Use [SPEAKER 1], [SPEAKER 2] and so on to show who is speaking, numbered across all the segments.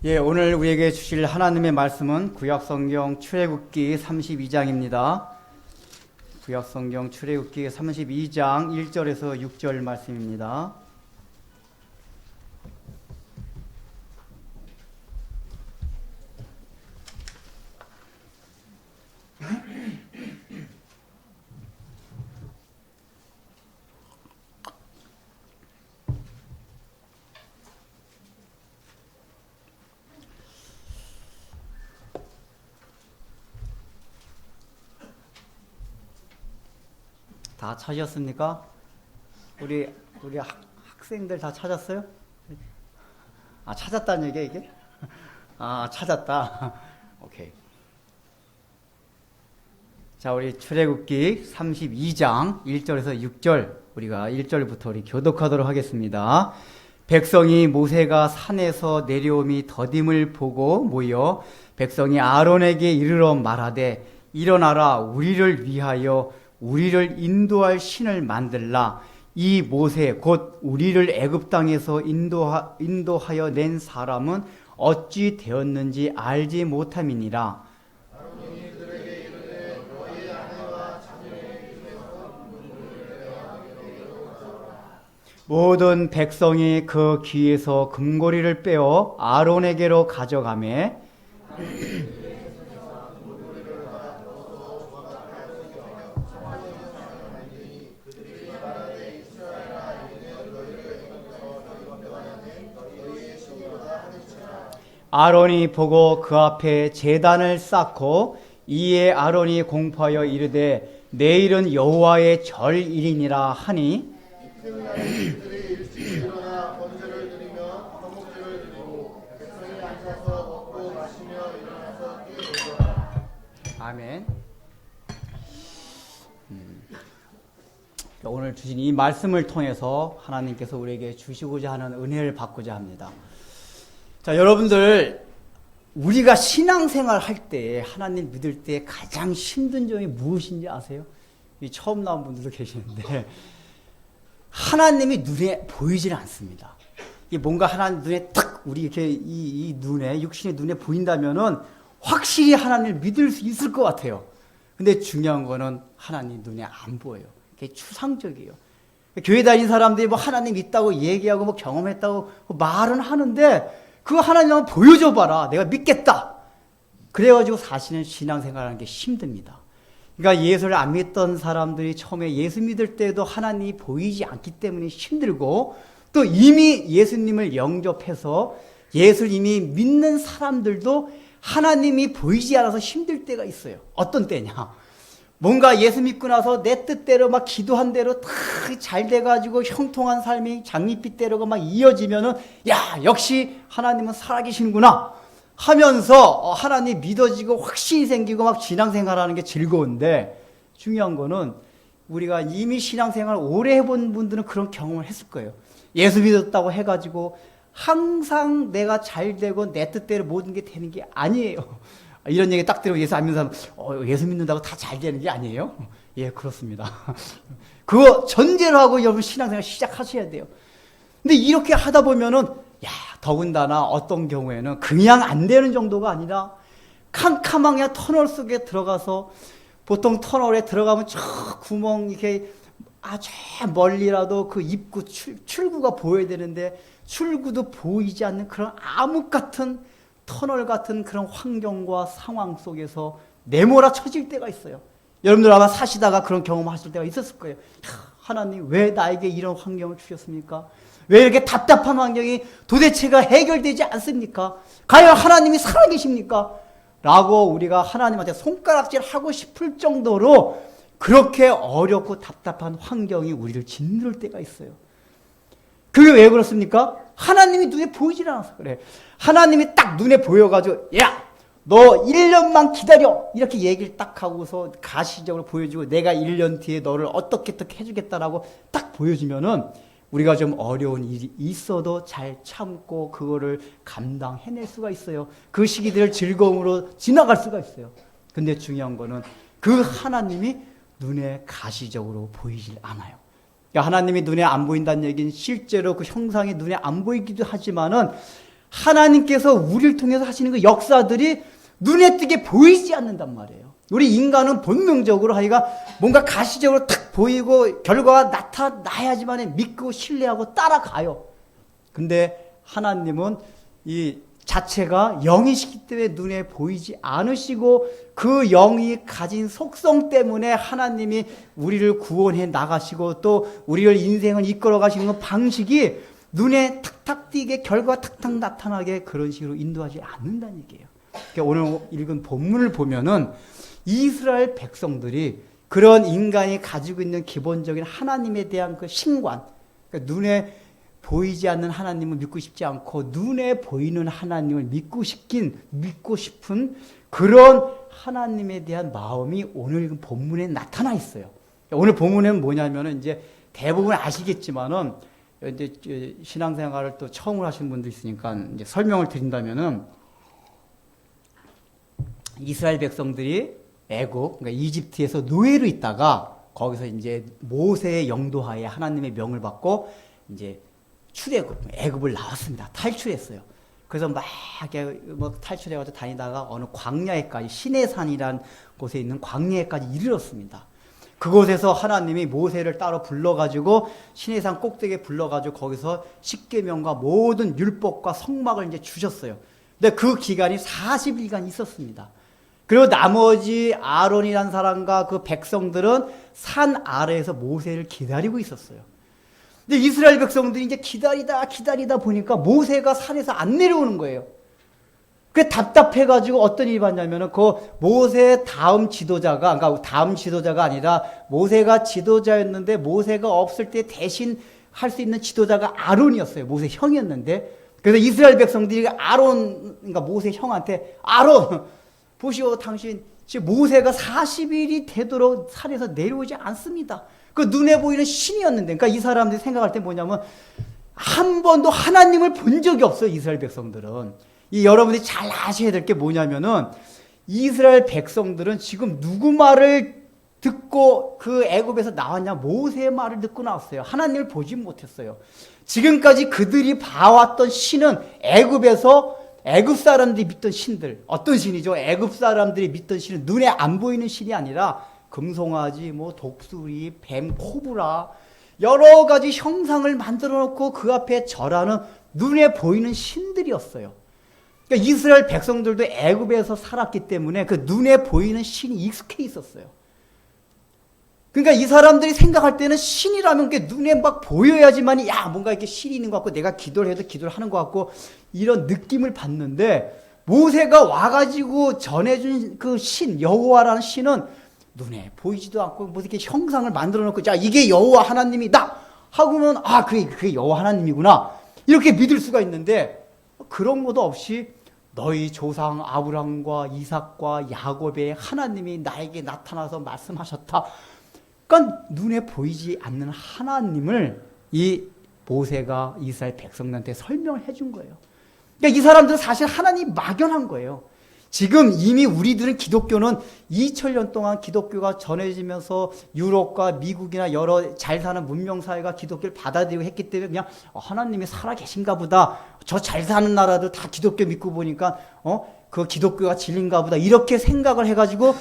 [SPEAKER 1] 예, 오늘 우리에게 주실 하나님의 말씀은 구약성경 출애굽기 32장입니다. 구약성경 출애굽기 32장 1절에서 6절 말씀입니다. 다 찾으셨습니까? 우리 학생들 다 찾았어요? 아, 찾았다는 얘기야, 이게? 아, 찾았다. 오케이. 자, 우리 출애굽기 32장 1절에서 6절, 우리가 1절부터 우리 교독하도록 하겠습니다. 백성이 모세가 산에서 내려옴이 더딤을 보고 모여 백성이 아론에게 이르러 말하되, 일어나라, 우리를 위하여 우리를 인도할 신을 만들라. 이 모세 곧 우리를 애굽 땅에서 인도하여 낸 사람은 어찌 되었는지 알지 못함이니라. 모든 백성이 그 귀에서 금고리를 빼어 아론에게로 가져가매 아론이 보고 그 앞에 제단을 쌓고, 이에 아론이 공포하여 이르되, 내일은 여호와의 절일이니라 하니, 아멘. 오늘 주신 이 말씀을 통해서 하나님께서 우리에게 주시고자 하는 은혜를 받고자 합니다. 자, 여러분들, 우리가 신앙생활 할 때, 하나님 믿을 때 가장 힘든 점이 무엇인지 아세요? 처음 나온 분들도 계시는데, 하나님이 눈에 보이질 않습니다. 이게 뭔가 하나님 눈에 딱, 우리 이렇게 이 눈에, 육신의 눈에 보인다면은 확실히 하나님을 믿을 수 있을 것 같아요. 근데 중요한 거는 하나님 눈에 안 보여요. 그게 추상적이에요. 교회 다니는 사람들이 뭐 하나님 있다고 얘기하고 뭐 경험했다고 말은 하는데, 그거 하나님 한번 보여줘 봐라. 내가 믿겠다. 그래가지고 사실은 신앙생활하는 게 힘듭니다. 그러니까 예수를 안 믿던 사람들이 처음에 예수 믿을 때도 하나님이 보이지 않기 때문에 힘들고, 또 이미 예수님을 영접해서 예수를 이미 믿는 사람들도 하나님이 보이지 않아서 힘들 때가 있어요. 어떤 때냐? 뭔가 예수 믿고 나서 내 뜻대로 막 기도한 대로 다 잘 돼가지고 형통한 삶이 장밋빛대로가 막 이어지면은, 야, 역시 하나님은 살아계시는구나 하면서 하나님 믿어지고 확신이 생기고 막 신앙생활하는 게 즐거운데, 중요한 거는 우리가 이미 신앙생활 오래 해본 분들은 그런 경험을 했을 거예요. 예수 믿었다고 해가지고 항상 내가 잘 되고 내 뜻대로 모든 게 되는 게 아니에요. 이런 얘기 딱 들으면 예수 안 믿는 사람, 예수 믿는다고 다 잘 되는 게 아니에요? 예, 그렇습니다. 그거 전제로 하고 여러분 신앙생활 시작하셔야 돼요. 근데 이렇게 하다 보면은, 야, 더군다나 어떤 경우에는 그냥 안 되는 정도가 아니라 캄캄하게 터널 속에 들어가서, 보통 터널에 들어가면 저 구멍 이렇게 아주 멀리라도 그 입구 출구가 보여야 되는데 출구도 보이지 않는 그런 암흑 같은 터널 같은 그런 환경과 상황 속에서 내몰아 쳐질 때가 있어요. 여러분들 아마 사시다가 그런 경험하실 때가 있었을 거예요. 하나님, 왜 나에게 이런 환경을 주셨습니까? 왜 이렇게 답답한 환경이 도대체가 해결되지 않습니까? 과연 하나님이 살아계십니까? 라고 우리가 하나님한테 손가락질 하고 싶을 정도로 그렇게 어렵고 답답한 환경이 우리를 짓누를 때가 있어요. 그게 왜 그렇습니까? 하나님이 눈에 보이질 않아서 그래. 하나님이 딱 눈에 보여가지고, 야, 너 1년만 기다려, 이렇게 얘기를 딱 하고서 가시적으로 보여주고, 내가 1년 뒤에 너를 어떻게 해주겠다라고 딱 보여주면은, 우리가 좀 어려운 일이 있어도 잘 참고 그거를 감당해낼 수가 있어요. 그 시기들을 즐거움으로 지나갈 수가 있어요. 근데 중요한 거는 그 하나님이 눈에 가시적으로 보이질 않아요. 그러니까 하나님이 눈에 안 보인다는 얘기는 실제로 그 형상이 눈에 안 보이기도 하지만은, 하나님께서 우리를 통해서 하시는 그 역사들이 눈에 띄게 보이지 않는단 말이에요. 우리 인간은 본능적으로 하기가 뭔가 가시적으로 탁 보이고 결과가 나타나야지만 믿고 신뢰하고 따라가요. 근데 하나님은 이 자체가 영이시기 때문에 눈에 보이지 않으시고 그 영이 가진 속성 때문에 하나님이 우리를 구원해 나가시고 또 우리를 인생을 이끌어 가시는 방식이 눈에 탁탁 띄게 결과가 탁탁 나타나게 그런 식으로 인도하지 않는다는 얘기예요. 그러니까 오늘 읽은 본문을 보면은 이스라엘 백성들이 그런 인간이 가지고 있는 기본적인 하나님에 대한 그 신관, 그러니까 눈에 보이지 않는 하나님을 믿고 싶지 않고 눈에 보이는 하나님을 믿고 싶은 그런 하나님에 대한 마음이 오늘 읽은 본문에 나타나 있어요. 오늘 본문에는 뭐냐면은 이제 대부분 아시겠지만은 이제 신앙생활을 또 처음으로 하시는 분도 있으니까 이제 설명을 드린다면은 이스라엘 백성들이 애국, 그러니까 이집트에서 노예로 있다가 거기서 이제 모세의 영도하에 하나님의 명을 받고 이제 출애굽, 애굽을 나왔습니다. 탈출했어요. 그래서 막 탈출해가지고 다니다가 어느 광야에까지 시내산이라는 곳에 있는 광야에까지 이르렀습니다. 그곳에서 하나님이 모세를 따로 불러가지고 시내산 꼭대기에 불러가지고 거기서 십계명과 모든 율법과 성막을 이제 주셨어요. 근데 그 기간이 40일간 있었습니다. 그리고 나머지 아론이라는 사람과 그 백성들은 산 아래에서 모세를 기다리고 있었어요. 근데 이스라엘 백성들이 이제 기다리다 보니까 모세가 산에서 안 내려오는 거예요. 그게 답답해가지고 어떤 일이 봤냐면은 그 모세 다음 지도자가, 그러니까 다음 지도자가 아니라 모세가 지도자였는데 모세가 없을 때 대신 할 수 있는 지도자가 아론이었어요. 모세 형이었는데. 그래서 이스라엘 백성들이 그러니까 모세 형한테 아론, 보시오, 당신, 지금 모세가 40일이 되도록 산에서 내려오지 않습니다. 그 눈에 보이는 신이었는데, 그러니까 이 사람들이 생각할 때 뭐냐면, 한 번도 하나님을 본 적이 없어요, 이스라엘 백성들은. 여러분들이 잘 아셔야 될 게 뭐냐면은, 이스라엘 백성들은 지금 누구 말을 듣고 그 애굽에서 나왔냐? 모세의 말을 듣고 나왔어요. 하나님을 보지 못했어요. 지금까지 그들이 봐왔던 신은 애굽 사람들이 믿던 신들, 어떤 신이죠? 애굽 사람들이 믿던 신은 눈에 안 보이는 신이 아니라 금송아지, 독수리, 뱀, 코브라 여러 가지 형상을 만들어 놓고 그 앞에 절하는 눈에 보이는 신들이었어요. 그러니까 이스라엘 백성들도 애굽에서 살았기 때문에 그 눈에 보이는 신이 익숙해 있었어요. 그러니까 이 사람들이 생각할 때는 신이라면 게 눈에 막 보여야지만 뭔가 이렇게 신이 있는 것 같고 내가 기도를 해도 기도를 하는 것 같고 이런 느낌을 받는데 모세가 와가지고 전해준 그 신, 여호와라는 신은 눈에 보이지도 않고 뭐 이렇게 형상을 만들어 놓고 자 이게 여호와 하나님이다 하고는 그게 여호와 하나님이구나 이렇게 믿을 수가 있는데 그런 것도 없이 너희 조상 아브람과 이삭과 야곱의 하나님이 나에게 나타나서 말씀하셨다. 그러니까 눈에 보이지 않는 하나님을 이 모세가 이스라엘 백성들한테 설명을 해준 거예요. 그러니까 이 사람들은 사실 하나님 막연한 거예요. 지금 이미 우리들은 기독교는 2000년 동안 기독교가 전해지면서 유럽과 미국이나 여러 잘 사는 문명사회가 기독교를 받아들이고 했기 때문에 그냥 하나님이 살아 계신가 보다. 저 잘 사는 나라도 다 기독교 믿고 보니까 그 기독교가 진리인가 보다. 이렇게 생각을 해가지고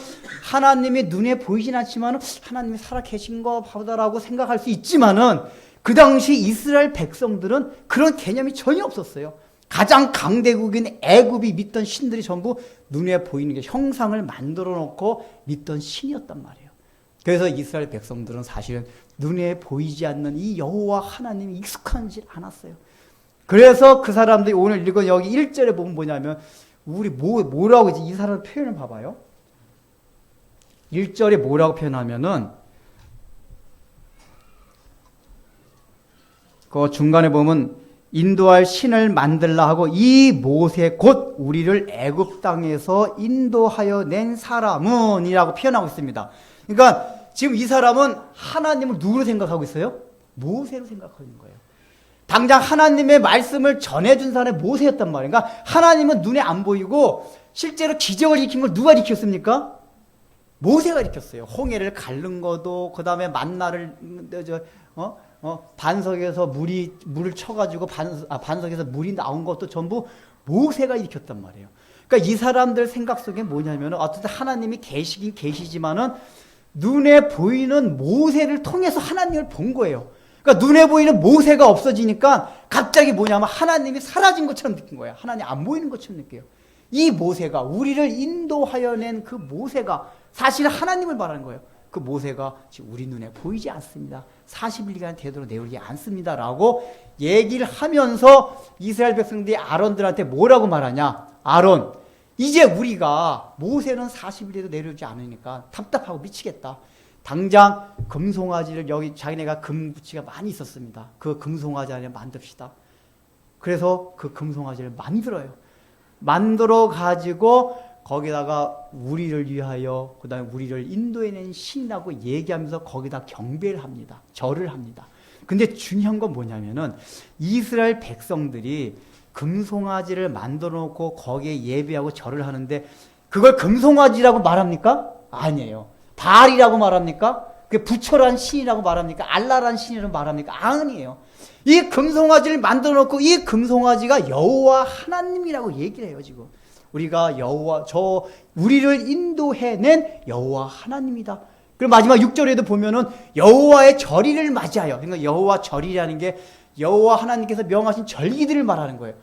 [SPEAKER 1] 하나님이 눈에 보이진 않지만 하나님이 살아 계신가 보다라고 생각할 수 있지만은 그 당시 이스라엘 백성들은 그런 개념이 전혀 없었어요. 가장 강대국인 애굽이 믿던 신들이 전부 눈에 보이는 게 형상을 만들어 놓고 믿던 신이었단 말이에요. 그래서 이스라엘 백성들은 사실은 눈에 보이지 않는 이 여호와 하나님이 익숙하지 않았어요. 그래서 그 사람들이 오늘 읽은 여기 1절에 보면 뭐냐면 우리 뭐라고 이 사람 표현을 봐봐요. 1절에 뭐라고 표현하면은 그 중간에 보면 인도할 신을 만들라 하고 이 모세 곧 우리를 애굽 땅에서 인도하여 낸 사람은 이라고 표현하고 있습니다. 그러니까 지금 이 사람은 하나님을 누구로 생각하고 있어요? 모세로 생각하고 있는 거예요. 당장 하나님의 말씀을 전해준 사람이 모세였단 말이에요. 그러니까 하나님은 눈에 안 보이고 실제로 기적을 일으킨 걸 누가 일으켰습니까? 모세가 일으켰어요. 홍해를 가른 것도, 그 다음에 만나를, 반석에서 물을 쳐가지고 반석에서 물이 나온 것도 전부 모세가 일으켰단 말이에요. 그러니까 이 사람들 생각 속에 뭐냐면, 어쨌든 하나님이 계시긴 계시지만은, 눈에 보이는 모세를 통해서 하나님을 본 거예요. 그러니까 눈에 보이는 모세가 없어지니까 갑자기 뭐냐면 하나님이 사라진 것처럼 느낀 거예요. 하나님 안 보이는 것처럼 느껴요. 이 모세가, 우리를 인도하여 낸 그 모세가 사실 하나님을 말하는 거예요. 그 모세가 지금 우리 눈에 보이지 않습니다. 40일간 되도록 내어오지 않습니다. 라고 얘기를 하면서 이스라엘 백성들이 아론들한테 뭐라고 말하냐. 아론, 이제 우리가 모세는 40일에도 내려오지 않으니까 답답하고 미치겠다. 당장 금송아지를, 여기 자기네가 금붙이가 많이 있었습니다. 그 금송아지 안에 만듭시다. 그래서 그 금송아지를 만들어요. 만들어 가지고 거기다가 우리를 위하여, 그 다음에 우리를 인도해낸 신이라고 얘기하면서 거기다 경배를 합니다. 절을 합니다. 근데 중요한 건 뭐냐면은 이스라엘 백성들이 금송아지를 만들어 놓고 거기에 예배하고 절을 하는데 그걸 금송아지라고 말합니까? 아니에요. 바알이라고 말합니까? 그 부처란 신이라고 말합니까? 알라란 신이라고 말합니까? 아니에요. 이 금송아지를 만들어 놓고 이 금송아지가 여호와 하나님이라고 얘기를 해요, 지금. 우리가 우리를 인도해낸 여호와 하나님이다. 그리고 마지막 6절에도 보면은 여호와의 절기를 맞이하여, 그러니까 여호와 절이라는 게 여호와 하나님께서 명하신 절기들을 말하는 거예요.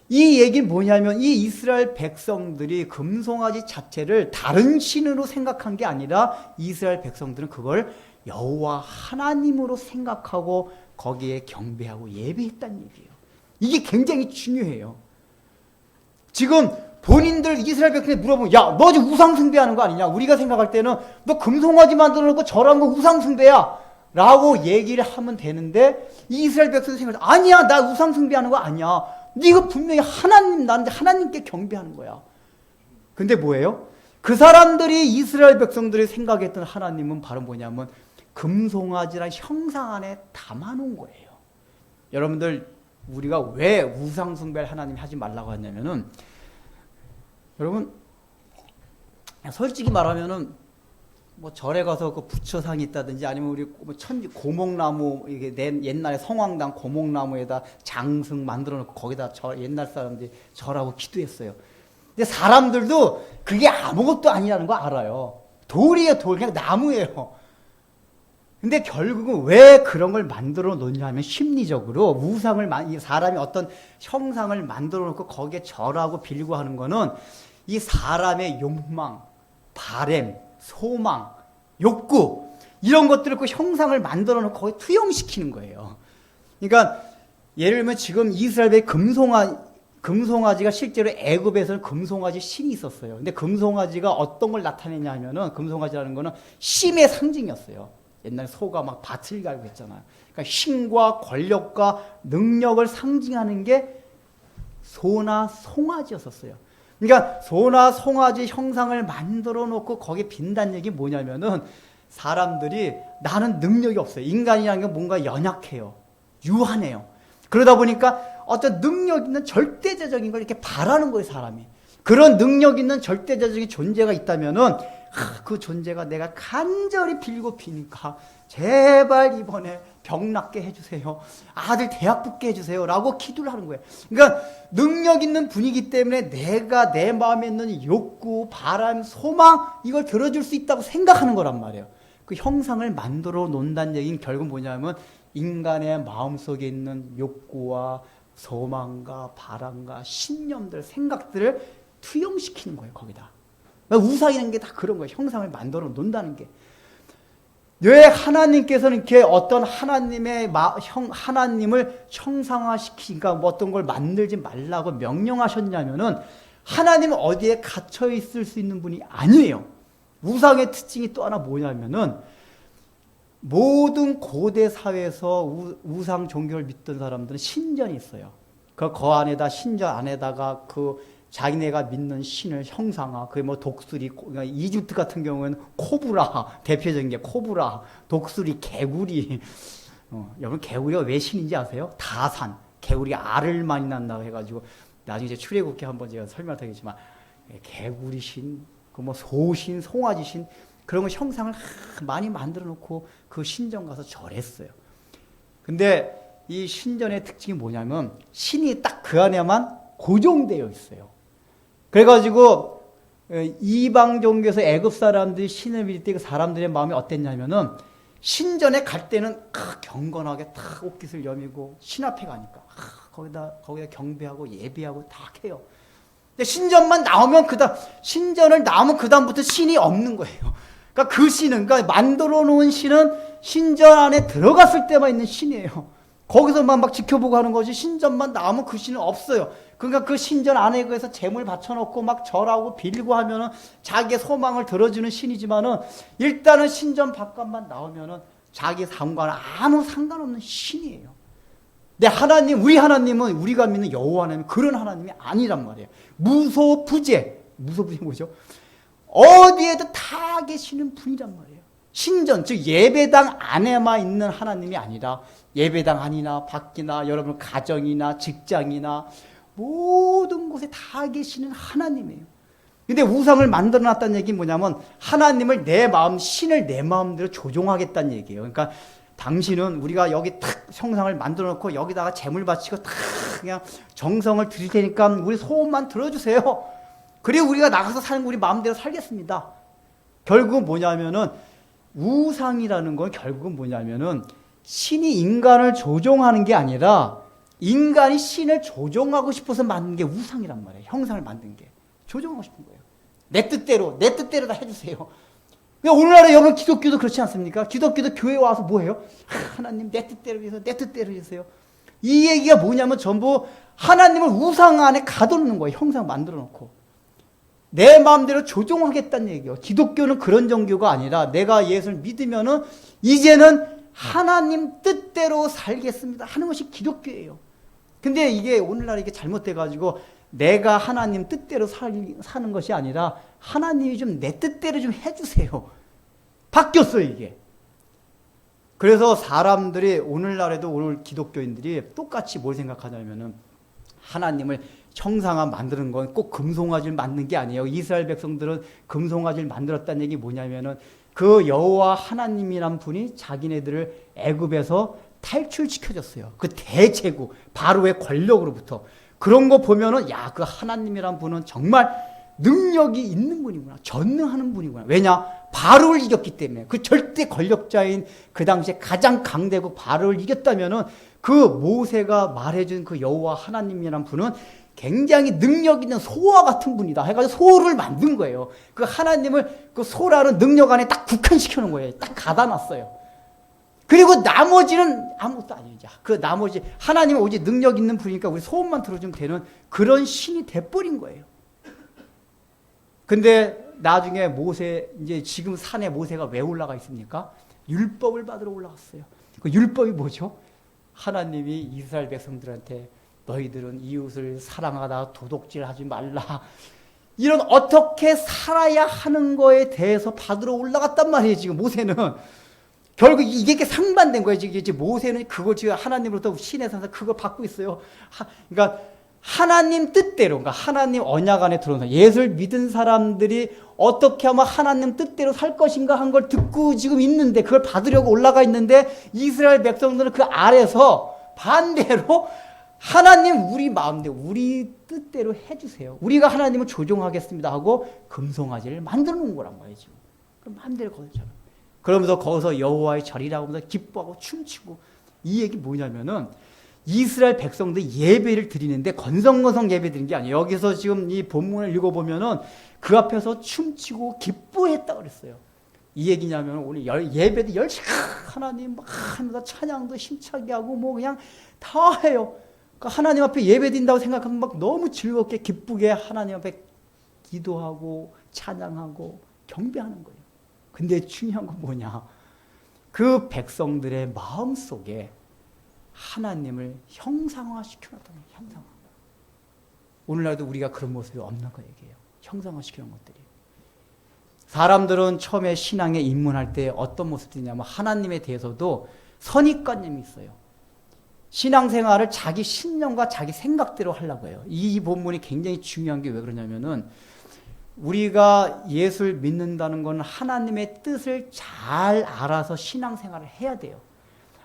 [SPEAKER 1] 이 얘기는 뭐냐면 이 이스라엘 백성들이 금송아지 자체를 다른 신으로 생각한 게 아니라 이스라엘 백성들은 그걸 여호와 하나님으로 생각하고 거기에 경배하고 예배했다는 얘기예요. 이게 굉장히 중요해요. 지금 본인들 이스라엘 백성에 물어보면, 야, 너 지금 우상 숭배하는 거 아니냐? 우리가 생각할 때는 너 금송아지 만들어 놓고 절한 거 우상 숭배야 라고 얘기를 하면 되는데, 이스라엘 백성이 생각할 때, 아니야, 나 우상 숭배하는 거 아니야. 네가 분명히 하나님, 나한테 하나님께 경배하는 거야. 근데 뭐예요? 그 사람들이, 이스라엘 백성들이 생각했던 하나님은 바로 뭐냐면 금송아지란 형상 안에 담아놓은 거예요. 여러분들, 우리가 왜 우상 숭배를 하나님 하지 말라고 하냐면은, 여러분, 솔직히 말하면은 뭐 절에 가서 그 부처상이 있다든지 아니면 우리 뭐 고목나무, 이게 옛날에 성황당 고목나무에다 장승 만들어 놓고 거기다 옛날 사람들이 절하고 기도했어요. 근데 사람들도 그게 아무것도 아니라는 거 알아요. 돌이에요, 돌. 그냥 나무예요. 근데 결국은 왜 그런 걸 만들어 놓냐 하면 심리적으로 사람이 어떤 형상을 만들어 놓고 거기에 절하고 빌고 하는 거는 이 사람의 욕망, 바램, 소망, 욕구, 이런 것들을 그 형상을 만들어 놓고 거기에 투영시키는 거예요. 그러니까 예를 들면 지금 이스라엘의 금송아지가 실제로 애굽에서는 금송아지 신이 있었어요. 근데 금송아지가 어떤 걸 나타내냐 하면은, 금송아지라는 거는 힘의 상징이었어요. 옛날에 소가 막 밭을 갈고 했잖아요. 그러니까 힘과 권력과 능력을 상징하는 게 소나 송아지였었어요. 그러니까 소나 송아지 형상을 만들어 놓고 거기에 빈다는 얘기 뭐냐면은, 사람들이 나는 능력이 없어요. 인간이라는 게 뭔가 연약해요. 유한해요. 그러다 보니까 어떤 능력 있는 절대적인 걸 이렇게 바라는 거예요, 사람이. 그런 능력 있는 절대적인 존재가 있다면은, 그 존재가 내가 간절히 빌고 비니까 제발 이번에 병 낫게 해주세요. 아들 대학 붙게 해주세요. 라고 기도를 하는 거예요. 그러니까 능력 있는 분이기 때문에 내가 내 마음에 있는 욕구, 바람, 소망, 이걸 들어줄 수 있다고 생각하는 거란 말이에요. 그 형상을 만들어 놓는다는 얘기는 결국 뭐냐면 인간의 마음속에 있는 욕구와 소망과 바람과 신념들, 생각들을 투영시키는 거예요, 거기다. 우상이라는 게 다 그런 거예요. 형상을 만들어 놓는다는 게. 왜 하나님께서는 이렇게 어떤 하나님을 형상화시키니까 뭐 어떤 걸 만들지 말라고 명령하셨냐면은, 하나님은 어디에 갇혀 있을 수 있는 분이 아니에요. 우상의 특징이 또 하나 뭐냐면은, 모든 고대 사회에서 우상 종교를 믿던 사람들은 신전이 있어요. 그 안에다, 신전 안에다가 자기네가 믿는 신을 형상화, 그게 뭐 독수리, 그러니까 이집트 같은 경우에는 코브라, 대표적인 게 코브라, 독수리, 개구리. 여러분, 개구리가 왜 신인지 아세요? 다산. 개구리가 알을 많이 낳는다고 해가지고, 나중에 이제 출애굽기 한번 제가 설명을 드리겠지만, 개구리 신, 그 뭐 소신, 송아지 신, 그런 거 형상을 많이 만들어 놓고 그 신전 가서 절했어요. 근데 이 신전의 특징이 뭐냐면 신이 딱 그 안에만 고정되어 있어요. 그래가지고 이방 종교에서 애굽 사람들이 신을 믿을 때 그 사람들의 마음이 어땠냐면은 신전에 갈 때는 경건하게 탁 옷깃을 여미고 신 앞에 가니까 거기다 경배하고 예배하고 다 해요. 근데 신전만 나오면 신전을 나오면 그다음부터 신이 없는 거예요. 그러니까 그 신은, 그러니까 만들어 놓은 신은 신전 안에 들어갔을 때만 있는 신이에요. 거기서만 막 지켜보고 하는 거지, 신전만 나오면 그 신은 없어요. 그러니까 그 신전 안에 그래서 재물 바쳐놓고 막 절하고 빌고 하면은 자기의 소망을 들어주는 신이지만은 일단은 신전 바깥만 나오면은 자기 삶과는 아무 상관없는 신이에요. 근데 우리 하나님은 우리가 믿는 여호와 하나님은 그런 하나님이 아니란 말이에요. 무소부재. 무소부재 뭐죠? 어디에도 다 계시는 분이란 말이에요. 신전, 즉 예배당 안에만 있는 하나님이 아니라 예배당 안이나 밖이나 여러분 가정이나 직장이나 모든 곳에 다 계시는 하나님이에요. 근데 우상을 만들어 놨다는 얘기는 뭐냐면 하나님을 신을 내 마음대로 조종하겠다는 얘기예요. 그러니까 당신은 우리가 여기 탁 형상을 만들어 놓고 여기다가 재물 바치고 탁 그냥 정성을 드릴 테니까 우리 소원만 들어주세요. 그리고 우리가 나가서 사는 거 우리 마음대로 살겠습니다. 결국은 뭐냐면은 우상이라는 건 결국은 뭐냐면은 신이 인간을 조종하는 게 아니라 인간이 신을 조종하고 싶어서 만든 게 우상이란 말이에요. 형상을 만든 게. 조종하고 싶은 거예요. 내 뜻대로 다 해주세요. 오늘날에 여러분 기독교도 그렇지 않습니까? 기독교도 교회에 와서 뭐 해요? 하나님 내 뜻대로 해서 내 뜻대로 해주세요. 이 얘기가 뭐냐면 전부 하나님을 우상 안에 가둬놓는 거예요. 형상 만들어 놓고. 내 마음대로 조종하겠다는 얘기예요. 기독교는 그런 종교가 아니라 내가 예수를 믿으면은 이제는 하나님 뜻대로 살겠습니다 하는 것이 기독교예요. 근데 이게 오늘날 이게 잘못돼가지고 내가 하나님 뜻대로 사는 것이 아니라 하나님이 좀 내 뜻대로 좀 해주세요. 바뀌었어요, 이게. 그래서 사람들이 오늘날에도 오늘 기독교인들이 똑같이 뭘 생각하냐면은 하나님을 형상화 만드는 건 꼭 금송아지를 만든 게 아니에요. 이스라엘 백성들은 금송아지를 만들었다는 얘기 뭐냐면은 그 여호와 하나님이란 분이 자기네들을 애굽에서 탈출시켜줬어요. 그 대제국 바로의 권력으로부터. 그런 거 보면은 그 하나님이란 분은 정말 능력이 있는 분이구나. 전능하는 분이구나. 왜냐? 바로를 이겼기 때문에. 그 절대 권력자인 그 당시에 가장 강대국 바로를 이겼다면은 그 모세가 말해준 그 여호와 하나님이란 분은 굉장히 능력 있는 소와 같은 분이다 해가지고 소를 만든 거예요. 그 하나님을 그 소라는 능력 안에 딱 국한시켜 놓은 거예요. 딱 가다 놨어요. 그리고 나머지는 아무것도 아니죠. 그 나머지 하나님은 오직 능력 있는 분이니까 우리 소원만 들어주면 되는 그런 신이 돼버린 거예요. 근데 나중에 이제 지금 산에 모세가 왜 올라가 있습니까? 율법을 받으러 올라갔어요. 그 율법이 뭐죠? 하나님이 이스라엘 백성들한테 너희들은 이웃을 사랑하다 도둑질하지 말라. 이런 어떻게 살아야 하는 거에 대해서 받으러 올라갔단 말이에요. 지금 모세는. 결국 이게 상반된 거예요. 지금 모세는 그걸 지금 하나님으로부터 신의 산에서 그걸 받고 있어요. 그러니까 하나님 뜻대로, 그러니까 하나님 언약 안에 들어오는 예수를 믿은 사람들이 어떻게 하면 하나님 뜻대로 살 것인가 한 걸 듣고 지금 있는데 그걸 받으려고 올라가 있는데 이스라엘 백성들은 그 아래서 반대로 하나님 우리 마음대로 우리 뜻대로 해주세요. 우리가 하나님을 조종하겠습니다 하고 금송아지를 만들어 놓은 거란 말이죠. 그럼 마음대로 거기서 그러면서 거기서 여호와의 절이라고 하면서 기뻐하고 춤추고 이 얘기 뭐냐면은 이스라엘 백성들 예배를 드리는데 건성건성 예배 드린 게 아니에요. 여기서 지금 이 본문을 읽어보면은 그 앞에서 춤추고 기뻐했다 그랬어요. 이 얘기냐면 오늘 예배도 열심히 하나님 막 하면서 찬양도 힘차게 하고 뭐 그냥 다 해요. 그러니까 하나님 앞에 예배 드린다고 생각하면 막 너무 즐겁게 기쁘게 하나님 앞에 기도하고 찬양하고 경배하는 거예요. 근데 중요한 건 뭐냐? 그 백성들의 마음 속에 하나님을 형상화시켜놨다는 거예요. 형상화. 오늘날도 우리가 그런 모습이 없는 거 얘기예요. 형상화시키는 것들이. 사람들은 처음에 신앙에 입문할 때 어떤 모습이냐면 하나님에 대해서도 선입관념이 있어요. 신앙생활을 자기 신념과 자기 생각대로 하려고 해요. 이 본문이 굉장히 중요한 게 왜 그러냐면은 우리가 예수를 믿는다는 것은 하나님의 뜻을 잘 알아서 신앙생활을 해야 돼요.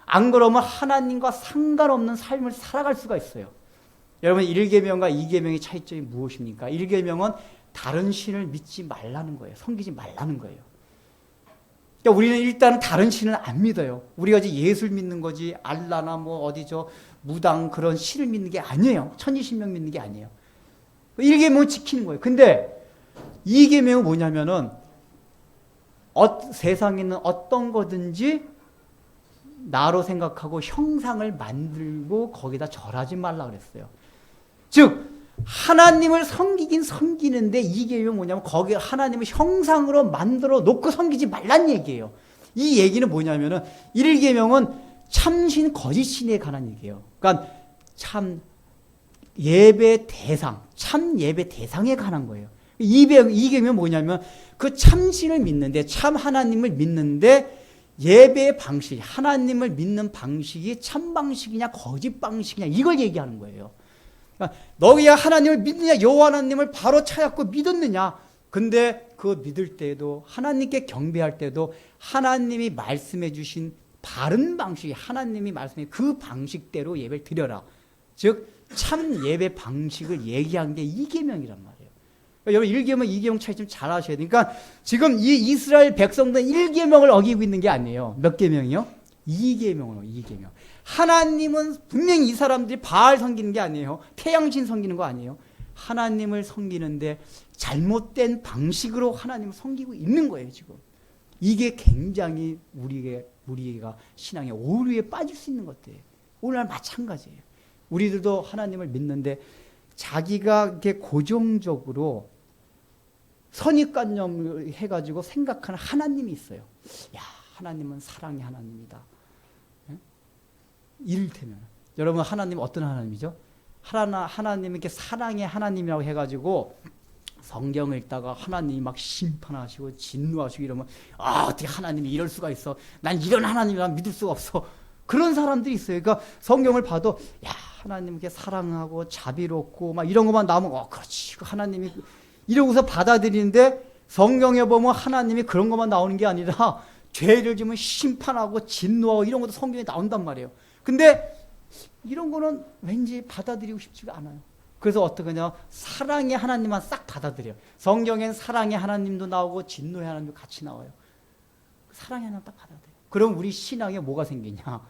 [SPEAKER 1] 안 그러면 하나님과 상관없는 삶을 살아갈 수가 있어요. 여러분 1계명과 2계명의 차이점이 무엇입니까? 1계명은 다른 신을 믿지 말라는 거예요. 섬기지 말라는 거예요. 그러니까 우리는 일단은 다른 신을 안 믿어요. 우리가 이제 예수를 믿는 거지 알라나 뭐 어디죠 무당 그런 신을 믿는 게 아니에요. 천지신명 믿는 게 아니에요. 1계명은 지키는 거예요. 근데 2계명은 뭐냐면은 세상에 있는 어떤 거든지 나로 생각하고 형상을 만들고 거기다 절하지 말라 그랬어요. 즉 하나님을 섬기긴 섬기는데 2계명은 뭐냐면 거기 하나님을 형상으로 만들어 놓고 섬기지 말란 얘기예요. 이 얘기는 뭐냐면은 1계명은 참신 거짓신에 관한 얘기예요. 그러니까 참 예배 대상, 참 예배 대상에 관한 거예요. 2계명은 뭐냐면 그 참신을 믿는데 참 하나님을 믿는데 예배의 방식, 하나님을 믿는 방식이 참 방식이냐 거짓 방식이냐 이걸 얘기하는 거예요. 그러니까 너희가 하나님을 믿느냐 여호와 하나님을 바로 찾았고 믿었느냐. 근데 그 믿을 때에도 하나님께 경배할 때도 하나님이 말씀해 주신 바른 방식이 하나님이 말씀해 그 방식대로 예배를 드려라. 즉 참 예배 방식을 얘기한 게 2계명이란 말이에요. 그러니까 여러분 1계명, 2계명 차이 좀 잘 아셔야 돼요. 그러니까 지금 이 이스라엘 백성들은 1계명을 어기고 있는 게 아니에요. 몇 계명이요? 2계명으로 2계명. 하나님은 분명히 이 사람들이 바알 섬기는 게 아니에요. 태양신 섬기는 거 아니에요. 하나님을 섬기는데 잘못된 방식으로 하나님을 섬기고 있는 거예요, 지금. 이게 굉장히 우리가 신앙의 오류에 빠질 수 있는 것들이에요. 오늘날 마찬가지예요. 우리들도 하나님을 믿는데 자기가 이렇게 고정적으로 선입관념을 해가지고 생각하는 하나님이 있어요. 야, 하나님은 사랑의 하나님이다. 이를테면 여러분 하나님 어떤 하나님이죠? 하나님은 이렇게 사랑의 하나님이라고 해가지고 성경을 읽다가 하나님이 막 심판하시고 진노하시고 이러면 어떻게 하나님이 이럴 수가 있어? 난 이런 하나님이란 믿을 수가 없어. 그런 사람들이 있어요. 그러니까 성경을 봐도 야 하나님 이렇게 사랑하고 자비롭고 막 이런 것만 나오면 그렇지 하나님이 이러고서 받아들이는데 성경에 보면 하나님이 그런 것만 나오는 게 아니라 죄를 지으면 심판하고 진노하고 이런 것도 성경에 나온단 말이에요. 근데 이런 거는 왠지 받아들이고 싶지가 않아요. 그래서 어떻게 하냐 사랑의 하나님만 싹 받아들여요. 성경엔 사랑의 하나님도 나오고 진노의 하나님도 같이 나와요. 사랑의 하나님 딱 받아들여요. 그럼 우리 신앙에 뭐가 생기냐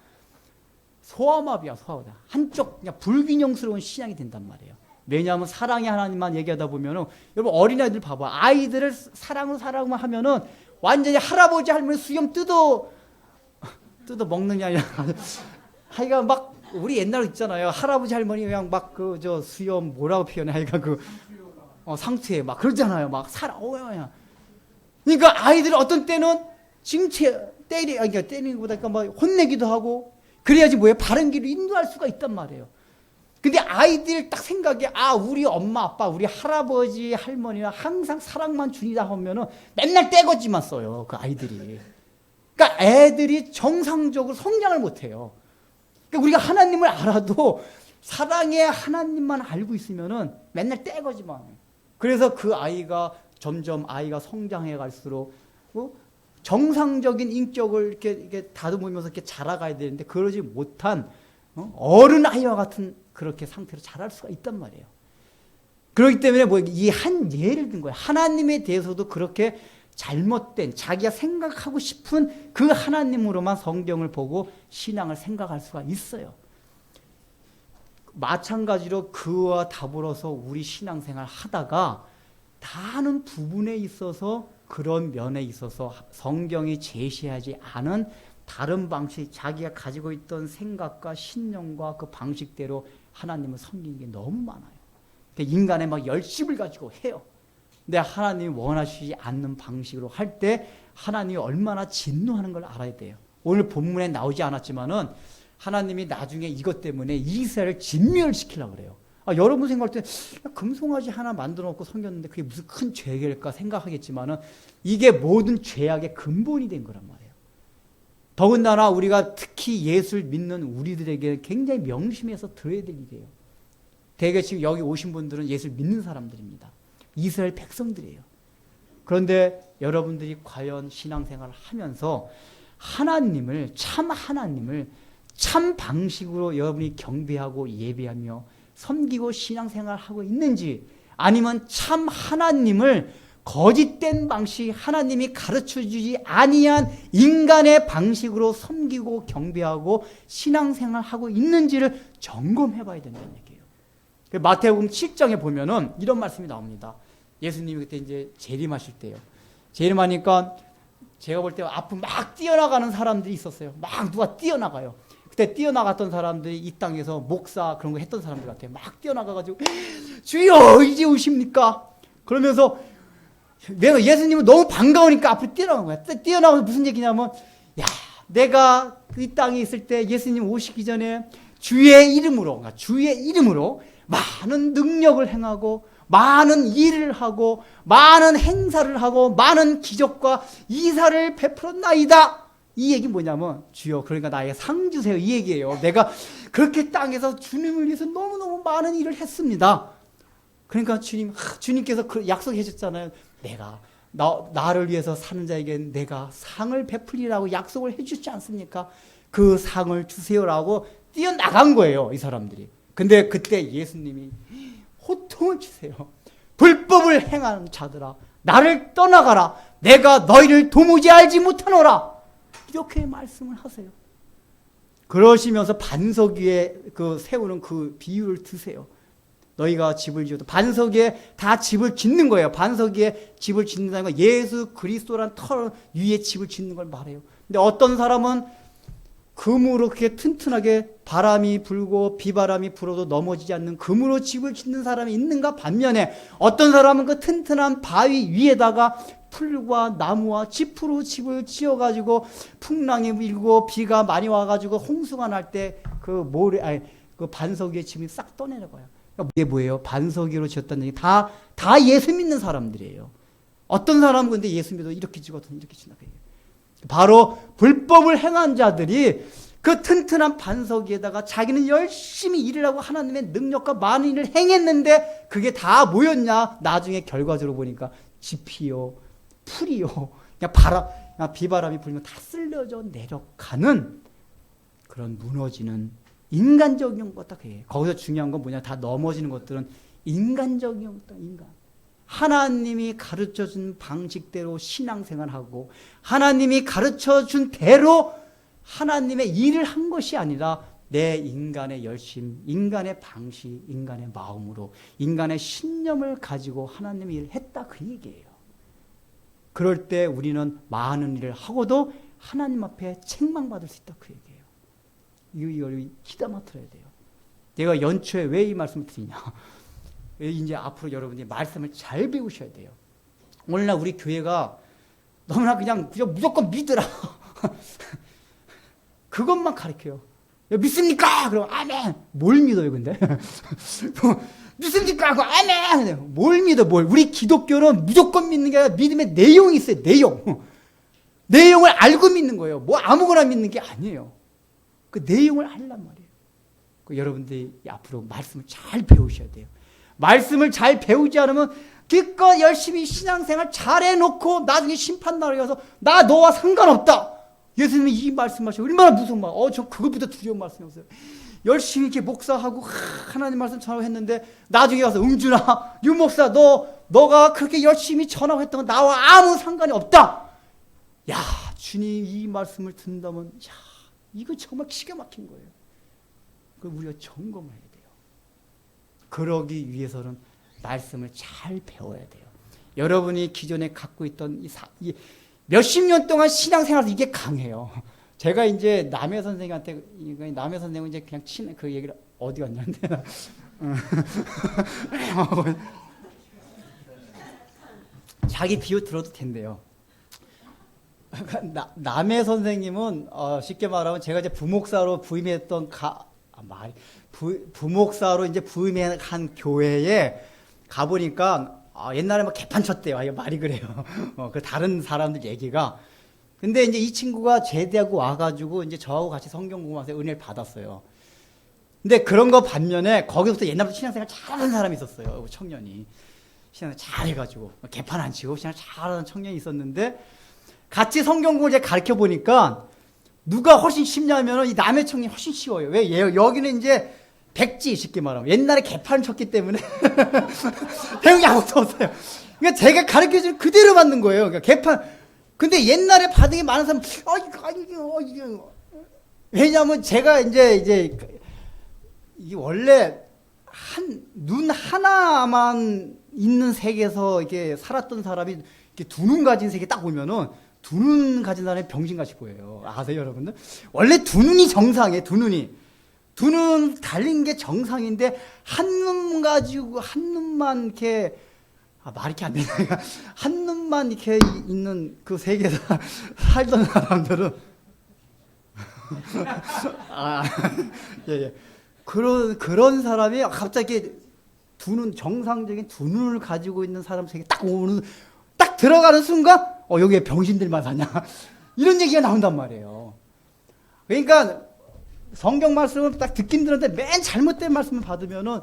[SPEAKER 1] 소아마비야 소아마비. 한쪽 그냥 불균형스러운 신앙이 된단 말이에요. 왜냐하면 사랑의 하나님만 얘기하다 보면은 여러분 어린아이들 봐봐. 아이들을 사랑만 하면은 완전히 할아버지 할머니 수염 뜯어 먹는 게 아니라 하여간 막 우리 옛날에 있잖아요. 할아버지 할머니 그냥 막 그 저 수염 뭐라고 표현해? 하여간 상투에 막 그러잖아요. 막 그러니까 아이들은 어떤 때는 징체 때리는 것보다 그러니까 막 혼내기도 하고 그래야지 뭐예요? 바른 길로 인도할 수가 있단 말이에요. 근데 아이들 딱 생각에 우리 엄마 아빠 우리 할아버지 할머니가 항상 사랑만 주니다 하면은 맨날 떼거지만 써요. 그 아이들이. 그러니까 애들이 정상적으로 성장을 못해요. 그러니까 우리가 하나님을 알아도 사랑의 하나님만 알고 있으면은 맨날 떼거지만. 그래서 그 아이가 점점 아이가 성장해 갈수록 정상적인 인격을 이렇게 다듬으면서 이렇게 자라가야 되는데 그러지 못한 어른 아이와 같은 그렇게 상태로 자랄 수가 있단 말이에요. 그렇기 때문에 이 한 예를 든 거예요. 하나님에 대해서도 그렇게 잘못된 자기가 생각하고 싶은 그 하나님으로만 성경을 보고 신앙을 생각할 수가 있어요. 마찬가지로 그와 더불어서 우리 신앙생활 하다가 다른 부분에 있어서 그런 면에 있어서 성경이 제시하지 않은 다른 방식, 자기가 가지고 있던 생각과 신념과 그 방식대로 하나님을 섬기는 게 너무 많아요. 인간의 막 열심을 가지고 해요. 근데 하나님이 원하시지 않는 방식으로 할 때 하나님이 얼마나 진노하는 걸 알아야 돼요. 오늘 본문에 나오지 않았지만은 하나님이 나중에 이것 때문에 이스라엘을 진멸시키려고 그래요. 여러분 생각할 때 금송아지 하나 만들어 놓고 섬겼는데 그게 무슨 큰 죄일까 생각하겠지만은 이게 모든 죄악의 근본이 된 거란 말이에요. 더군다나 우리가 특히 예수를 믿는 우리들에게 굉장히 명심해서 들어야 될 일이에요. 대개 지금 여기 오신 분들은 예수를 믿는 사람들입니다. 이스라엘 백성들이에요. 그런데 여러분들이 과연 신앙생활을 하면서 하나님을 참 방식으로 여러분이 경배하고 예배하며 섬기고 신앙생활을 하고 있는지, 아니면 참 하나님을 거짓된 방식, 하나님이 가르쳐주지 아니한 인간의 방식으로 섬기고 경배하고 신앙생활하고 있는지를 점검해 봐야 된다는 얘기예요. 마태복음 7장에 보면은 이런 말씀이 나옵니다. 예수님이 그때 이제 재림하실 때요. 재림하니까 제가 볼 때 앞으로 막 뛰어나가는 사람들이 있었어요. 막 누가 뛰어나가요. 그때 뛰어나갔던 사람들이 이 땅에서 목사 그런 거 했던 사람들 같아요. 막 뛰어나가가지고 주여 이제 오십니까? 그러면서 내가 예수님은 너무 반가우니까 앞으로 뛰어나간 거야. 뛰어나가서 무슨 얘기냐면, 야, 내가 이 땅에 있을 때 예수님 오시기 전에 주의 이름으로 많은 능력을 행하고 많은 일을 하고 많은 행사를 하고 많은 기적과 이사를 베풀었나이다. 이 얘기 뭐냐면, 주여 그러니까 나에게 상 주세요, 이 얘기예요. 내가 그렇게 땅에서 주님을 위해서 너무너무 많은 일을 했습니다. 그러니까 주님께서 그 약속해 주셨잖아요. 내가 나를 위해서 사는 자에게 내가 상을 베풀리라고 약속을 해 주지 않습니까? 그 상을 주세요라고 뛰어나간 거예요, 이 사람들이. 근데 그때 예수님이 호통을 치세요. 불법을 행하는 자들아, 나를 떠나가라. 내가 너희를 도무지 알지 못하노라. 이렇게 말씀을 하세요. 그러시면서 반석 위에 그 세우는 그 비유를 드세요. 너희가 집을 지어도 반석 위에 다 집을 짓는 거예요. 반석 위에 집을 짓는다는 건 예수 그리스도란 털 위에 집을 짓는 걸 말해요. 근데 어떤 사람은 금으로 그렇게 튼튼하게 바람이 불고 비바람이 불어도 넘어지지 않는 금으로 집을 짓는 사람이 있는가 반면에, 어떤 사람은 그 튼튼한 바위 위에다가 풀과 나무와 짚으로 집을 지어가지고 풍랑이 밀고 비가 많이 와가지고 홍수가 날 때 그 반석 위에 집이 싹 떠내려가요. 그러니까 이게 뭐예요? 반석 위로 지었다는 얘기 다 예수 믿는 사람들이에요. 어떤 사람은 근데 예수 믿어도 이렇게 지거든 이렇게 지나가. 바로 불법을 행한 자들이 그 튼튼한 반석 위에다가 자기는 열심히 일을 하고 하나님의 능력과 많은 일을 행했는데 그게 다 뭐였냐? 나중에 결과적으로 보니까 짚이요, 풀이요, 그냥 비바람이 불면 다 쓸려져 내려가는 그런 무너지는 인간적인 거다. 거기서 중요한 건 뭐냐? 다 넘어지는 것들은 인간적인 거다. 인간. 하나님이 가르쳐준 방식대로 신앙생활하고 하나님이 가르쳐준 대로 하나님의 일을 한 것이 아니라 내 인간의 열심, 인간의 방식, 인간의 마음으로 인간의 신념을 가지고 하나님의 일을 했다, 그 얘기예요. 그럴 때 우리는 많은 일을 하고도 하나님 앞에 책망받을 수 있다, 그 얘기예요. 이걸 귀담아 들어야 돼요. 내가 연초에 왜 이 말씀을 드리냐? 이제 앞으로 여러분이 말씀을 잘 배우셔야 돼요. 오늘날 우리 교회가 너무나 그냥 무조건 믿으라. 그것만 가르쳐요. 믿습니까? 그럼 아멘. 뭘 믿어요, 근데? 믿습니까? 그럼 아멘. 뭘 믿어, 뭘. 우리 기독교는 무조건 믿는 게 아니라 믿음의 내용이 있어요, 내용. 내용을 알고 믿는 거예요. 뭐 아무거나 믿는 게 아니에요. 그 내용을 알란 말이에요. 여러분들이 앞으로 말씀을 잘 배우셔야 돼요. 말씀을 잘 배우지 않으면 기껏 열심히 신앙생활 잘 해놓고 나중에 심판날에 가서 나 너와 상관없다. 예수님이 이 말씀하시고 얼마나 무서운 말. 저 그것보다 두려운 말씀이었어요. 열심히 이렇게 목사하고 하나님 말씀 전하했는데 나중에 가서 응준아, 유 목사 너가 그렇게 열심히 전하고 했던 건 나와 아무 상관이 없다. 야, 주님 이 말씀을 듣는다면 야, 이거 정말 기가 막힌 거예요. 그걸 우리가 점검해야 돼요. 그러기 위해서는 말씀을 잘 배워야 돼요. 여러분이 기존에 갖고 있던 이 몇십 년 동안 신앙생활에서 이게 강해요. 제가 이제 남해 선생님한테, 남해 선생님은 이제 그냥 그 얘기를 어디 갔냐는데. 자기 비유 들어도 된대요. 남해 선생님은 쉽게 말하면 제가 이제 부목사로 부임했던 부목사로 이제 부임한 교회에 가보니까 옛날에 막 개판 쳤대요. 말이 그래요. 그 다른 사람들 얘기가. 근데 이제 이 친구가 제대하고 와가지고 이제 저하고 같이 성경 공부하면서 은혜를 받았어요. 근데 그런 거 반면에 거기서부터 옛날부터 신앙생활 잘하는 사람이 있었어요. 청년이. 신앙을 잘 해가지고 개판 안 치고 신앙을 잘하는 청년이 있었는데 같이 성경 공부를 가르쳐 보니까 누가 훨씬 쉽냐면은 이 남의 청년이 훨씬 쉬워요. 왜? 여기는 이제 백지 쉽게 말하면 옛날에 개판 쳤기 때문에 배운 게 아무것도 없어요. 그러니까 제가 가르쳐준 그대로 받는 거예요. 그러니까 개판. 근데 옛날에 받은 게 많은 사람, 이게. 왜냐하면 제가 이제 이게 원래 눈 하나만 있는 세계에서 이렇게 살았던 사람이 이렇게 두 눈 가진 세계 딱 보면은 두 눈 가진 사람이 병신같이 보여요. 아세요, 여러분들? 원래 두 눈이 정상이에요, 두 눈이. 두 눈 달린 게 정상인데, 한 눈 가지고, 한 눈만 이렇게, 말이 이렇게 안 되네. 한 눈만 이렇게 있는 그 세계에서 살던 사람들은, 예. 그런 사람이 갑자기 정상적인 두 눈을 가지고 있는 사람 세계 딱 들어가는 순간, 여기에 병신들만 사냐. 이런 얘기가 나온단 말이에요. 그러니까, 성경 말씀을 딱 듣긴 들었는데 맨 잘못된 말씀을 받으면은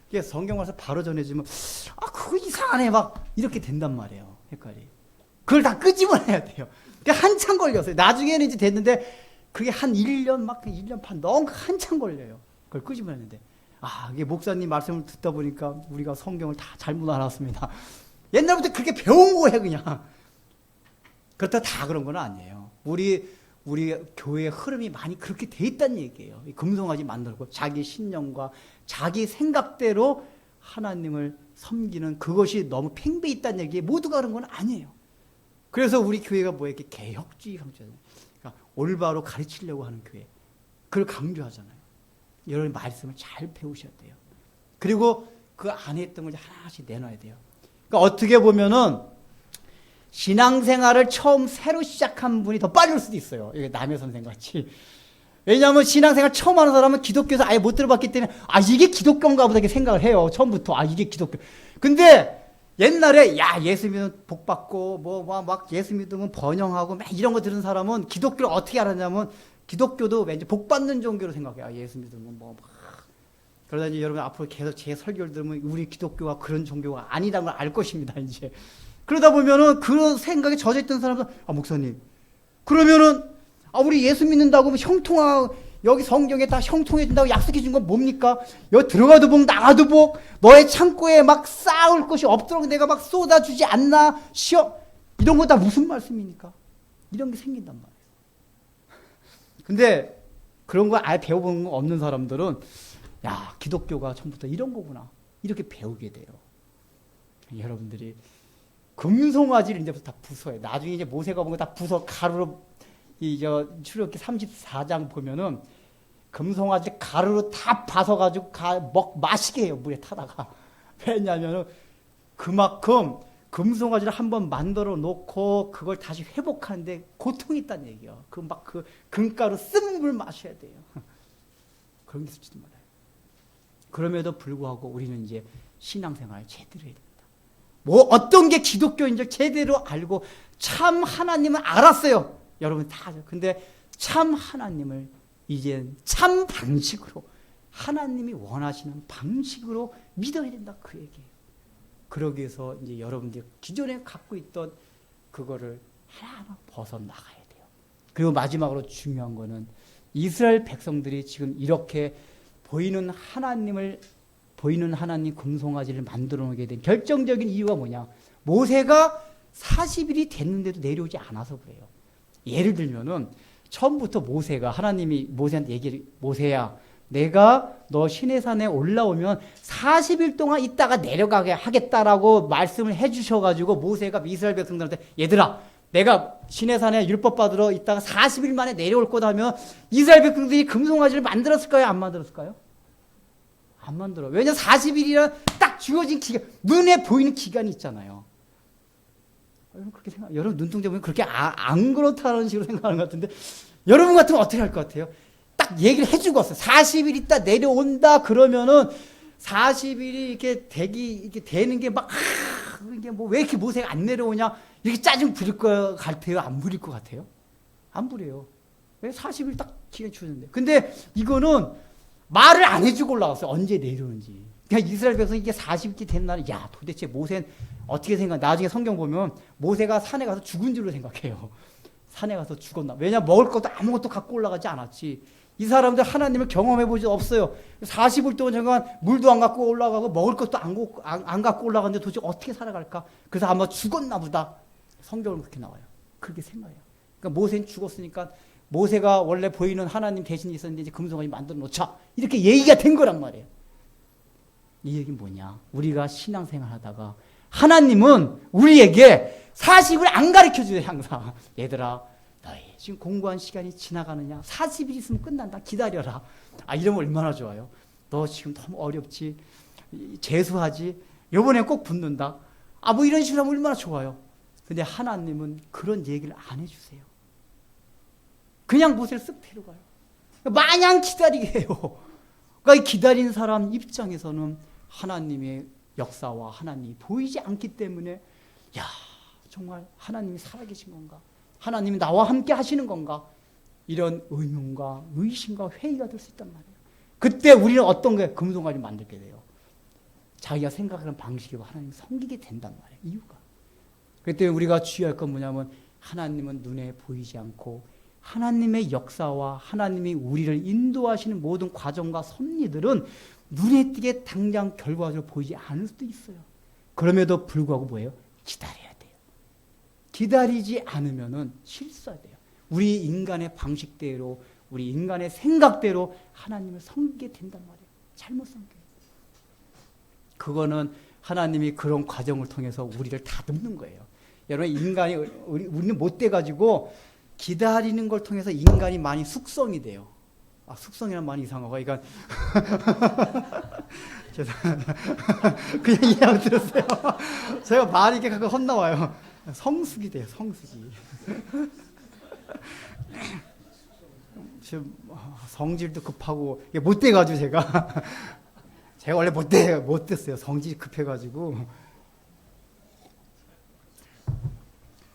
[SPEAKER 1] 이게 성경 말씀 바로 전해지면 그거 이상하네 막 이렇게 된단 말이에요. 헷갈리. 그걸 다 끄집어내야 돼요. 한참 걸렸어요. 나중에는 이제 됐는데 그게 한 1년 1년 반 너무 한참 걸려요. 그걸 끄집어내는데 이게 목사님 말씀을 듣다 보니까 우리가 성경을 다 잘못 알았습니다. 옛날부터 그렇게 배운 거예요, 그냥. 그렇다 다 그런 건 아니에요. 우리 교회의 흐름이 많이 그렇게 돼 있다는 얘기예요. 금송아지 만들고 자기 신념과 자기 생각대로 하나님을 섬기는 그것이 너무 팽배해 있다는 얘기예요. 모두가 그런 건 아니에요. 그래서 우리 교회가 이렇게 개혁주의 성취잖아요. 그러니까 올바로 가르치려고 하는 교회. 그걸 강조하잖아요. 여러분 말씀을 잘 배우셔야 돼요. 그리고 그 안에 있던 걸 하나씩 내놔야 돼요. 그러니까 어떻게 보면은 신앙생활을 처음 새로 시작한 분이 더 빨리 올 수도 있어요. 이게 남의 선생 같이. 왜냐하면 신앙생활 처음 하는 사람은 기독교에서 아예 못 들어봤기 때문에 이게 기독교인가 보다 이렇게 생각을 해요. 처음부터 이게 기독교. 근데 옛날에 예수 믿으면 복 받고 막 예수 믿으면 번영하고 막 이런 거 들은 사람은 기독교를 어떻게 알았냐면 기독교도 왠지 복 받는 종교로 생각해요. 예수 믿으면 그러다 이제 여러분 앞으로 계속 제 설교를 들으면 우리 기독교가 그런 종교가 아니라는 걸 알 것입니다. 이제. 그러다 보면은 그런 생각에 젖어있던 사람들, 목사님, 그러면은, 우리 예수 믿는다고 여기 성경에 다 형통해준다고 약속해 준 건 뭡니까? 여기 들어가도 복, 나가도 복, 너의 창고에 막 쌓을 것이 없도록 내가 막 쏟아주지 않나, 이런 거 다 무슨 말씀입니까? 이런 게 생긴단 말이에요. 근데 그런 거 아예 배워본 거 없는 사람들은, 기독교가 처음부터 이런 거구나. 이렇게 배우게 돼요. 여러분들이. 금송아지를 이제부터 다 부숴요. 나중에 이제 모세가 본 거 다 부숴 가루로 출애굽기 34장 보면은 금송아지 가루로 다 봐서가지고 마시게 해요. 물에 타다가. 왜냐하면은 그만큼 금송아지를 한번 만들어 놓고 그걸 다시 회복하는데 고통이 있다는 얘기예요. 그 금가루 쓴 물 마셔야 돼요. 그런 게 있을지도 몰라요. 그럼에도 불구하고 우리는 이제 신앙생활을 제대로 해야 돼요. 어떤 게 기독교인지 제대로 알고 참 하나님을 알았어요. 여러분 다 아죠. 근데 참 하나님을 이젠 참 방식으로 하나님이 원하시는 방식으로 믿어야 된다. 그 얘기예요. 그러기 위해서 이제 여러분들이 기존에 갖고 있던 그거를 하나하나 벗어나가야 돼요. 그리고 마지막으로 중요한 거는 이스라엘 백성들이 지금 이렇게 보이는 하나님 금송아지를 만들어 놓게 된 결정적인 이유가 뭐냐? 모세가 40일이 됐는데도 내려오지 않아서 그래요. 예를 들면은 처음부터 모세가 하나님이 모세한테 모세야, 내가 너 시내산에 올라오면 40일 동안 있다가 내려가게 하겠다라고 말씀을 해주셔가지고 모세가 이스라엘 백성들한테 얘들아, 내가 시내산에 율법 받으러 있다가 40일 만에 내려올 거다 하면 이스라엘 백성들이 금송아지를 만들었을까요? 안 만들었을까요? 안 만들어. 왜냐면 40일이란 딱 주어진 기간, 눈에 보이는 기간이 있잖아요. 여러분 그렇게 여러분 눈동자 보면 그렇게 안 그렇다는 식으로 생각하는 것 같은데, 여러분 같으면 어떻게 할 것 같아요? 딱 얘기를 해주고 왔어요. 40일 있다 내려온다 그러면은 40일이 이렇게 되는 게 이게 왜 이렇게 모세가 안 내려오냐? 이렇게 짜증 부릴 것 같아요? 안 부릴 것 같아요? 안 부려요. 왜 40일 딱 기간 주는데. 근데 이거는 말을 안 해주고 올라왔어요. 언제 내려오는지. 그냥 이스라엘 백성이 이게 40일이 된 날은, 도대체 모세는 어떻게 생각? 나중에 성경 보면 모세가 산에 가서 죽은 줄로 생각해요. 산에 가서 죽었나? 왜냐 먹을 것도 아무것도 갖고 올라가지 않았지. 이 사람들 하나님을 경험해 보지 없어요. 40일 동안 잠깐 물도 안 갖고 올라가고 먹을 것도 안 갖고 올라가는데 도대체 어떻게 살아갈까? 그래서 아마 죽었나 보다. 성경은 그렇게 나와요. 그렇게 생각해요. 그러니까 모세는 죽었으니까 모세가 원래 보이는 하나님 대신에 있었는데 이제 금송아지 만들어 놓자. 이렇게 얘기가 된 거란 말이에요. 이 얘기는 뭐냐? 우리가 신앙생활 하다가 하나님은 우리에게 40을 안 가르쳐줘요. 항상. 얘들아 너희 지금 공부한 시간이 지나가느냐? 40일 있으면 끝난다. 기다려라. 아 이러면 얼마나 좋아요. 너 지금 너무 어렵지. 재수하지. 요번에 꼭 붙는다. 아 뭐 이런 식으로 하면 얼마나 좋아요. 근데 하나님은 그런 얘기를 안 해주세요. 그냥 모세를 쓱 데려가요. 마냥 기다리게 해요. 그러니까 기다린 사람 입장에서는 하나님의 역사와 하나님이 보이지 않기 때문에 야 정말 하나님이 살아계신 건가? 하나님이 나와 함께 하시는 건가? 이런 의문과 의심과 회의가 될 수 있단 말이에요. 그때 우리는 어떤 게 금송아지 만들게 돼요. 자기가 생각하는 방식이고 하나님을 섬기게 된단 말이에요. 이유가. 그때 우리가 주의할 건 뭐냐면 하나님은 눈에 보이지 않고 하나님의 역사와 하나님이 우리를 인도하시는 모든 과정과 섭리들은 눈에 띄게 당장 결과적으로 보이지 않을 수도 있어요. 그럼에도 불구하고 뭐예요? 기다려야 돼요. 기다리지 않으면은 실수돼요. 우리 인간의 방식대로 우리 인간의 생각대로 하나님을 섬기게 된단 말이에요. 잘못 섬겨요. 그거는 하나님이 그런 과정을 통해서 우리를 다듬는 거예요. 여러분 인간이 우리는 못 돼가지고 기다리는 걸 통해서 인간이 많이 숙성이 돼요. 아 숙성이란 말이 이상하고 그러니까 그냥 이해하고 들었어요. 제가 말이 이렇게 가끔 헛나와요. 성숙이 돼요. 성숙이. 지금 성질도 급하고 못 돼가지고 제가 원래 못 됐어요. 성질이 급해가지고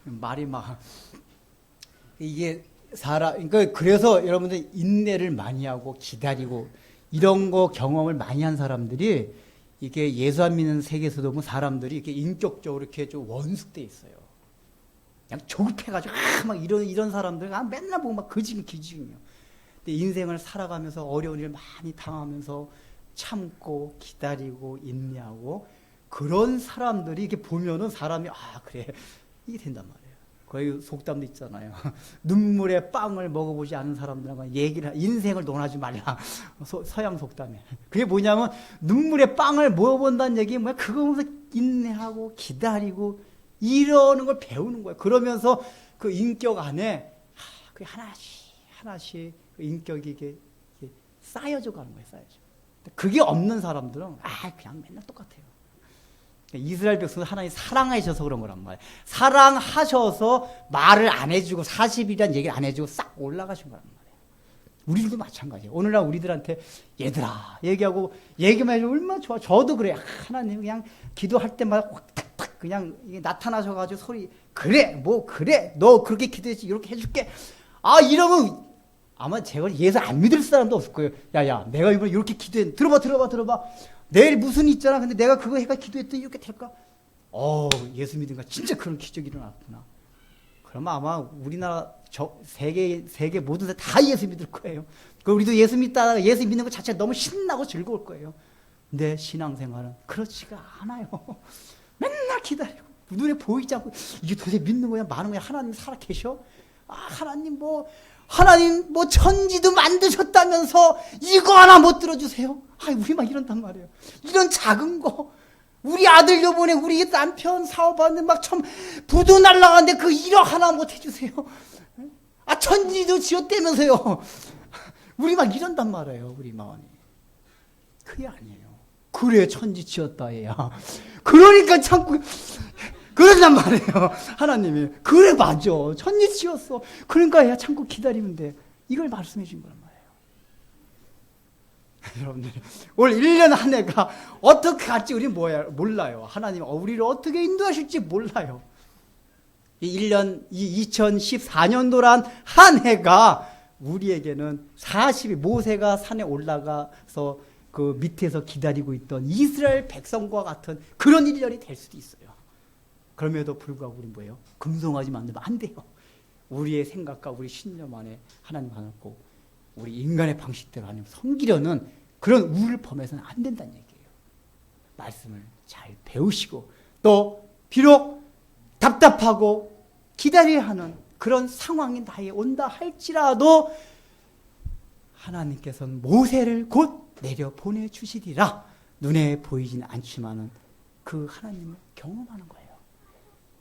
[SPEAKER 1] 말이 막 이게 그러니까 그래서 여러분들 인내를 많이 하고 기다리고 이런 거 경험을 많이 한 사람들이 이게 예수 안 믿는 세계에서도 보면 사람들이 이렇게 인격적으로 이렇게 좀 원숙돼 있어요. 그냥 조급해가지고 막 이런 사람들 맨날 보고 막 거지기 기지경이요. 근데 인생을 살아가면서 어려운 일 많이 당하면서 참고 기다리고 인내하고 그런 사람들이 이렇게 보면은 사람이 그래 이게 된단 말이에요. 거의 속담도 있잖아요. 눈물의 빵을 먹어보지 않은 사람들하고 인생을 논하지 말라. 서양 속담에. 그게 뭐냐면 눈물의 빵을 먹어본다는 얘기 뭐야? 그거 보면서 인내하고 기다리고 이러는 걸 배우는 거예요. 그러면서 그 인격 안에 그 하나씩 그 인격이 이게 쌓여져 가는 거예요. 쌓여져. 그게 없는 사람들은 그냥 맨날 똑같아요. 이스라엘 백성은 하나님 사랑하셔서 그런 거란 말이에요. 사랑하셔서 말을 안 해주고 40일이란 얘기를 안 해주고 싹 올라가신 거란 말이에요. 우리들도 마찬가지예요. 오늘날 우리들한테 얘들아 얘기하고 얘기만 해주면 얼마나 좋아. 저도 그래요. 하나님 그냥 기도할 때마다 확 탁탁 그냥 나타나셔가지고 소리 그래 너 그렇게 기도했지 이렇게 해줄게. 이러면 아마 제가 예수 안 믿을 사람도 없을 거예요. 야야 내가 이번에 이렇게 기도했는데 들어봐 내일 무슨 있잖아. 근데 내가 그거 해가 기도했더니 이렇게 될까? 예수 믿으니까 진짜 그런 기적이 일어났구나. 그러면 아마 우리나라 세계 모든 다 예수 믿을 거예요. 우리도 예수 믿다가 예수 믿는 것 자체가 너무 신나고 즐거울 거예요. 근데 신앙생활은 그렇지가 않아요. 맨날 기다리고 눈에 보이지 않고 이게 도대체 믿는 거야 마는 거야. 하나님 살아 계셔? 하나님 뭐 천지도 만드셨다면서 이거 하나 못 들어주세요? 우리 막 이런단 말이에요. 이런 작은 거. 우리 아들 요번에 우리 남편 사업하는데 막 부도 날라가는데 그 1억 하나 못 해주세요? 천지도 지었다면서요. 우리 막 이런단 말이에요. 우리 마음이. 그게 아니에요. 그래 천지 지었다 얘야. 그러니까 참고 그런단 말이에요. 하나님이. 그래 맞아. 천지 지었어. 그러니까 얘 참고 기다리면 돼. 이걸 말씀해 준 거란 말이에요. 여러분들 올 1년 한 해가 어떻게 갈지 우리 몰라요. 하나님 우리를 어떻게 인도하실지 몰라요. 이 1년 2014년도란 한 해가 우리에게는 40일 모세가 산에 올라가서 그 밑에서 기다리고 있던 이스라엘 백성과 같은 그런 1년이 될 수도 있어요. 그럼에도 불구하고 우리 뭐예요? 금송아지 만들면 안 돼요. 우리의 생각과 우리 신념 안에 하나님 하나고 우리 인간의 방식대로 하나님 섬기려는 그런 우를 범해서는 안 된다는 얘기예요. 말씀을 잘 배우시고 또 비록 답답하고 기다려야 하는 그런 상황이 나에 온다 할지라도 하나님께서는 모세를 곧 내려 보내주시리라. 눈에 보이진 않지만은 그 하나님을 경험하는 거예요.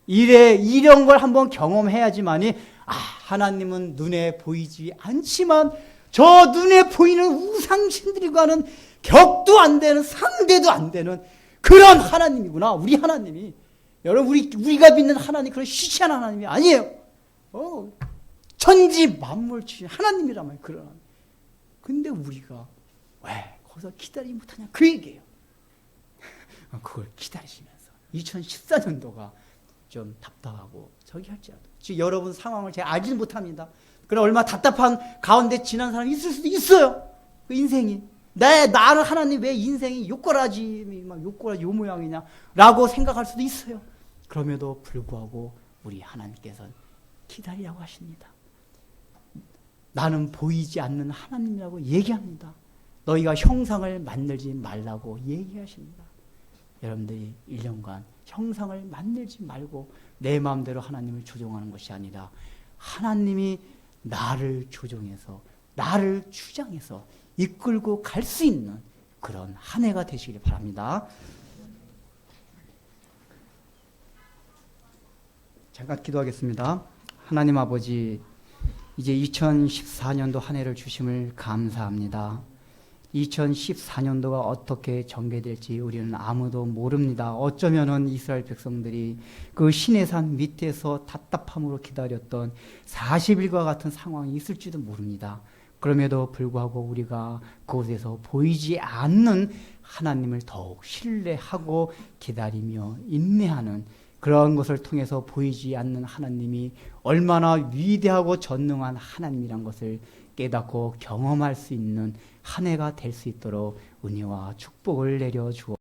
[SPEAKER 1] 이런 걸 한번 경험해야지만이 하나님은 눈에 보이지 않지만 저 눈에 보이는 우상신들과는 격도 안 되는 상대도 안 되는 그런 하나님이구나. 우리 하나님이. 여러분 우리가 믿는 하나님 그런 시시한 하나님이 아니에요. 천지 만물 주신 하나님이라면 그런 하나님. 근데 우리가 왜 거기서 기다리지 못하냐 그 얘기예요. 그걸 기다리시면서 2014년도가 좀 답답하고 저기 할지라도 지금 여러분 상황을 제가 알지는 못합니다. 그러나 얼마나 답답한 가운데 지난 사람이 있을 수도 있어요. 그 인생이 나는 하나님 왜 인생이 요꼬라지 요 모양이냐 라고 생각할 수도 있어요. 그럼에도 불구하고 우리 하나님께서는 기다리라고 하십니다. 나는 보이지 않는 하나님이라고 얘기합니다. 너희가 형상을 만들지 말라고 얘기하십니다. 여러분들이 1년간 형상을 만들지 말고 내 마음대로 하나님을 조종하는 것이 아니라 하나님이 나를 조종해서 나를 주장해서 이끌고 갈 수 있는 그런 한 해가 되시길 바랍니다. 잠깐 기도하겠습니다. 하나님 아버지, 이제 2014년도 한 해를 주심을 감사합니다. 2014년도가 어떻게 전개될지 우리는 아무도 모릅니다. 어쩌면은 이스라엘 백성들이 그 시내산 밑에서 답답함으로 기다렸던 40일과 같은 상황이 있을지도 모릅니다. 그럼에도 불구하고 우리가 그곳에서 보이지 않는 하나님을 더욱 신뢰하고 기다리며 인내하는 그런 것을 통해서 보이지 않는 하나님이 얼마나 위대하고 전능한 하나님이란 것을 깨닫고 경험할 수 있는 한 해가 될 수 있도록 은혜와 축복을 내려 주옵소서.